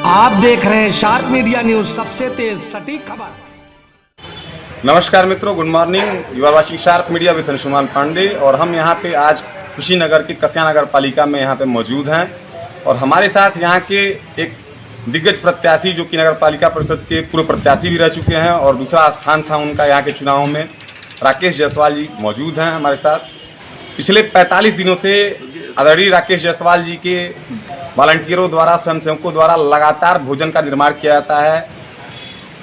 आप देख रहे हैं शार्प मीडिया न्यूज, सबसे तेज सटीक खबर। नमस्कार मित्रों, गुड मॉर्निंग। युवावासी sharp media with Anshuman Pandey और हम यहाँ पे आज कुशीनगर की कस्या नगर पालिका में यहाँ पे मौजूद हैं और हमारे साथ यहाँ के एक दिग्गज प्रत्याशी जो कि नगर पालिका परिषद के पूर्व प्रत्याशी भी रह चुके हैं और दूसरा स्थान था उनका यहाँ के चुनाव में, राकेश जायसवाल जी मौजूद हैं हमारे साथ। पिछले 45 दिनों से आदरणीय राकेश जायसवाल जी के वॉलंटियरों द्वारा, स्वयंसेवकों द्वारा लगातार भोजन का निर्माण किया जाता है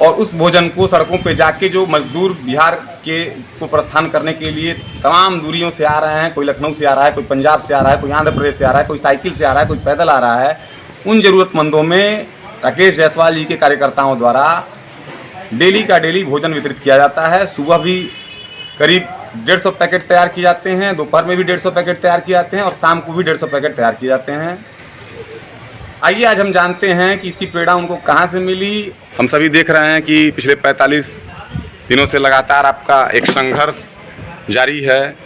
और उस भोजन को सड़कों पे जाके जो मजदूर बिहार के को प्रस्थान करने के लिए तमाम दूरियों से आ रहे हैं, कोई लखनऊ से आ रहा है, कोई पंजाब से आ रहा है, कोई आंध्र प्रदेश से आ रहा है, कोई साइकिल से आ रहा है, कोई पैदल आ रहा है, उन ज़रूरतमंदों में राकेश जायसवाल जी के कार्यकर्ताओं द्वारा डेली का डेली भोजन वितरित किया जाता है। सुबह भी करीब 150 पैकेट तैयार किए जाते हैं, दोपहर में भी 150 पैकेट तैयार किए जाते हैं और शाम को भी 150 पैकेट तैयार किए जाते हैं। आइए आज हम जानते हैं कि इसकी प्रेरणा उनको कहाँ से मिली। हम सभी देख रहे हैं कि पिछले 45 दिनों से लगातार आपका एक संघर्ष जारी है।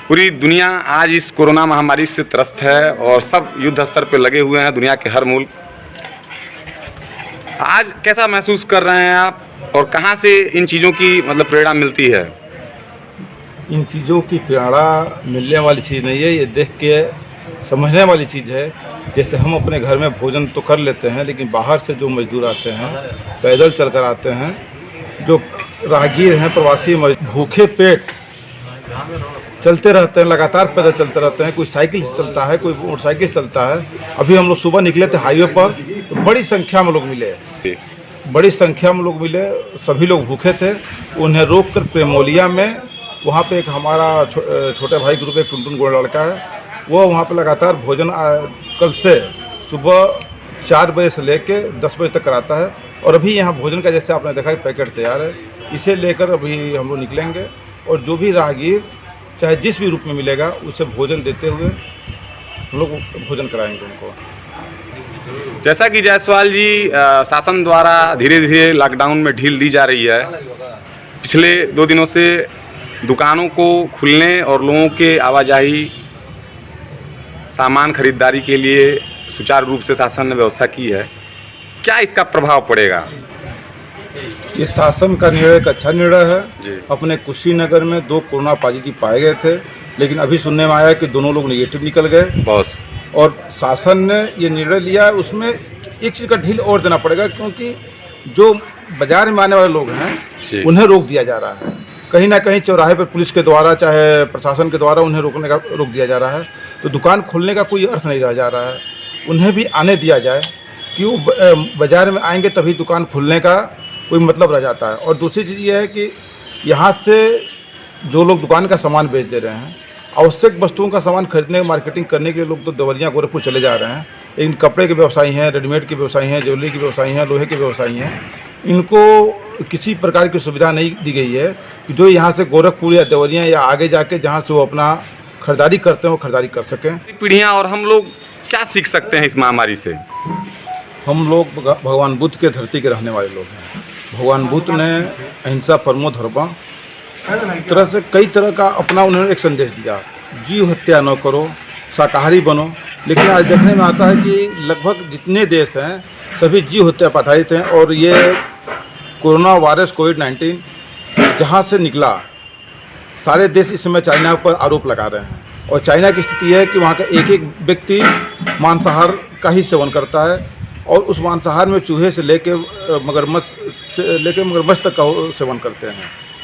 पूरी दुनिया आज इस कोरोना महामारी से त्रस्त है और सब युद्ध स्तर पर लगे हुए हैं, दुनिया के हर मुल्क। आज कैसा महसूस कर रहे हैं आप और कहाँ से इन चीज़ों की प्रेरणा मिलती है? इन चीज़ों की प्रेरणा मिलने वाली चीज़ नहीं है, ये देख के समझने वाली चीज़ है। जैसे हम अपने घर में भोजन तो कर लेते हैं, लेकिन बाहर से जो मजदूर आते हैं, पैदल चलकर आते हैं, जो राहगीर हैं, प्रवासी भूखे पेट चलते रहते हैं, लगातार पैदल चलते रहते हैं। कोई साइकिल से चलता है, कोई मोटरसाइकिल से चलता है। अभी हम लोग सुबह निकले थे हाईवे पर, तो बड़ी संख्या में लोग मिले, सभी लोग भूखे थे। उन्हें रोक कर प्रेमोलिया में, वहाँ पे एक हमारा छोटे भाई ग्रुप एक टुनटुन गोड़ लड़का है, वो वहाँ पे लगातार भोजन कल से सुबह 4 बजे से लेके 10 बजे तक कराता है। और अभी यहाँ भोजन का जैसे आपने देखा कि पैकेट तैयार है, इसे लेकर अभी हम लोग निकलेंगे और जो भी राहगीर चाहे जिस भी रूप में मिलेगा उसे भोजन देते हुए हम लोग भोजन कराएंगे उनको। जैसा कि जायसवाल जी शासन द्वारा धीरे धीरे लॉकडाउन में ढील दी जा रही है, पिछले 2 दिनों से दुकानों को खुलने और लोगों के आवाजाही सामान खरीदारी के लिए सुचारू रूप से शासन ने व्यवस्था की है। क्या इसका प्रभाव पड़ेगा? ये शासन का निर्णय एक अच्छा निर्णय है। अपने कुशीनगर में 2 कोरोना पॉजिटिव पाए गए थे, लेकिन अभी सुनने में आया कि दोनों लोग नेगेटिव निकल गए बस। और शासन ने ये निर्णय लिया है, उसमें एक चीज़ का ढील और देना पड़ेगा, क्योंकि जो बाजार में आने वाले लोग हैं उन्हें रोक दिया जा रहा है। कहीं ना कहीं चौराहे पर पुलिस के द्वारा, चाहे प्रशासन के द्वारा उन्हें रोक दिया जा रहा है। तो दुकान खोलने का कोई अर्थ नहीं रह जा रहा है। उन्हें भी आने दिया जाए कि वो बाज़ार में आएंगे तभी दुकान खुलने का कोई मतलब रह जाता है। और दूसरी चीज़ ये है कि यहाँ से जो लोग दुकान का सामान बेच दे रहे हैं, आवश्यक वस्तुओं का सामान खरीदने, मार्केटिंग करने के लिए लोग तो देवरिया गोरखपुर चले जा रहे हैं, लेकिन कपड़े के व्यवसायी हैं, रेडीमेड के व्यवसायी हैं, ज्वेलरी के व्यवसायी हैं, लोहे के व्यवसायी हैं, इनको किसी प्रकार की सुविधा नहीं दी गई है कि जो यहाँ से गोरखपुर या देवरिया या आगे जाके जहाँ से वो अपना खरीदारी करते हैं वो खरीदारी कर सकें। पीढ़ियाँ और हम लोग क्या सीख सकते हैं इस महामारी से? हम लोग भगवान बुद्ध के धरती के रहने वाले लोग हैं। भगवान बुद्ध ने अहिंसा परमो धर्म तरह से कई तरह का अपना उन्होंने एक संदेश दिया, जीव हत्या न करो, शाकाहारी बनो। लेकिन आज देखने में आता है कि लगभग जितने देश हैं सभी जीव हत्या पर आधारित हैं। और ये कोरोना वायरस कोविड-19 जहाँ से निकला, सारे देश इस समय चाइना पर आरोप लगा रहे हैं। और चाइना की स्थिति है कि वहाँ का एक एक व्यक्ति मांसाहार का ही सेवन करता है और उस मांसाहार में चूहे से लेके मगरमच्छ तक का सेवन करते हैं।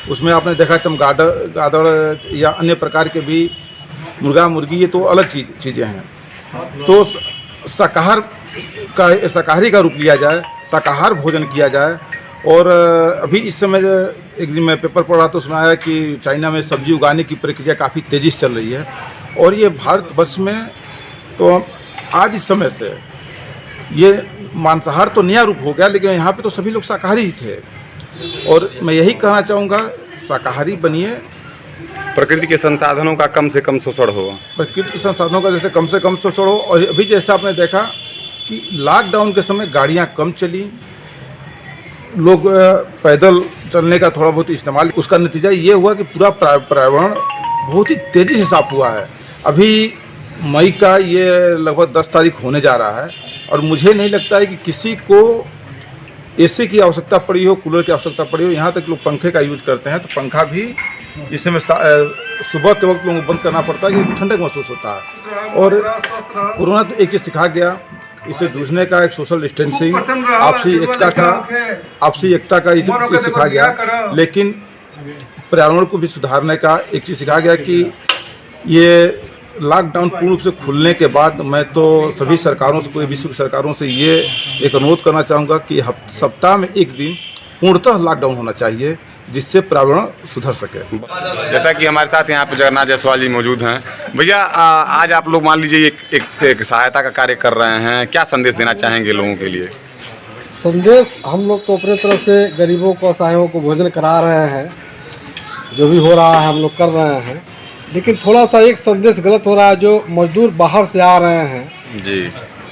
उसमें आपने देखा चमगादड़ या अन्य प्रकार के भी मुर्गा मुर्गी, ये तो अलग चीज़ें हैं। तो शाकाहारी का रूप लिया जाए, शाकाहार भोजन किया जाए। और अभी इस समय एक दिन मैं पेपर पढ़ा तो उसमें आया कि चाइना में सब्जी उगाने की प्रक्रिया काफ़ी तेज़ी से चल रही है और ये भारतवर्ष में तो आज इस समय से ये मांसाहार तो नया रूप हो गया, लेकिन यहाँ पे तो सभी लोग शाकाहारी ही थे। और मैं यही कहना चाहूँगा, शाकाहारी बनिए, प्रकृति के संसाधनों का कम से कम शोषण हो, प्रकृति के संसाधनों का जैसे कम से कम शोषण हो। और अभी जैसा आपने देखा कि लॉकडाउन के समय गाड़ियाँ कम चली, लोग पैदल चलने का थोड़ा बहुत इस्तेमाल, उसका नतीजा ये हुआ कि पूरा पर्यावरण बहुत ही तेज़ी से साफ हुआ है। अभी मई का ये लगभग 10 तारीख होने जा रहा है, और मुझे नहीं लगता है कि किसी को एसी की आवश्यकता पड़ी हो, कूलर की आवश्यकता पड़ी हो। यहाँ तक लोग पंखे का यूज करते हैं, तो पंखा भी जिसमें सुबह के वक्त लोगों को बंद करना पड़ता है कि ठंडक महसूस होता है। और कोरोना तो एक चीज़ सिखा गया, इससे जूझने का एक सोशल डिस्टेंसिंग, आपसी एकता का ये चीज़ सिखा गया। लेकिन पर्यावरण को भी सुधारने का एक चीज़ सिखा गया कि ये लॉकडाउन पूर्ण रूप से खुलने के बाद मैं तो सभी सरकारों से, पूरे विश्व की सरकारों से ये एक अनुरोध करना चाहूँगा कि सप्ताह में एक दिन पूर्णतः लॉकडाउन होना चाहिए, जिससे पर्यावरण सुधर सके। जैसा कि हमारे साथ यहाँ पे जगन्नाथ जायसवाल जी मौजूद हैं। भैया आज आप लोग मान लीजिए एक सहायता का कार्य कर रहे हैं, क्या संदेश देना चाहेंगे लोगों के लिए? संदेश, हम लोग तो अपने तरफ से गरीबों को, असहायों को भोजन करा रहे हैं, जो भी हो रहा है हम लोग कर रहे हैं। लेकिन थोड़ा सा एक संदेश गलत हो रहा है, जो मजदूर बाहर से आ रहे हैं जी,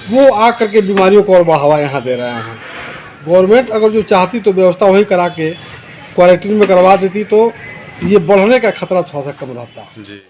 वो आ करके बीमारियों को और बढ़ावा यहाँ दे रहे हैं। गवर्नमेंट अगर जो चाहती तो व्यवस्था वही करा के क्वारंटीन में करवा देती, तो ये बढ़ने का खतरा थोड़ा सा कम रहता। जी।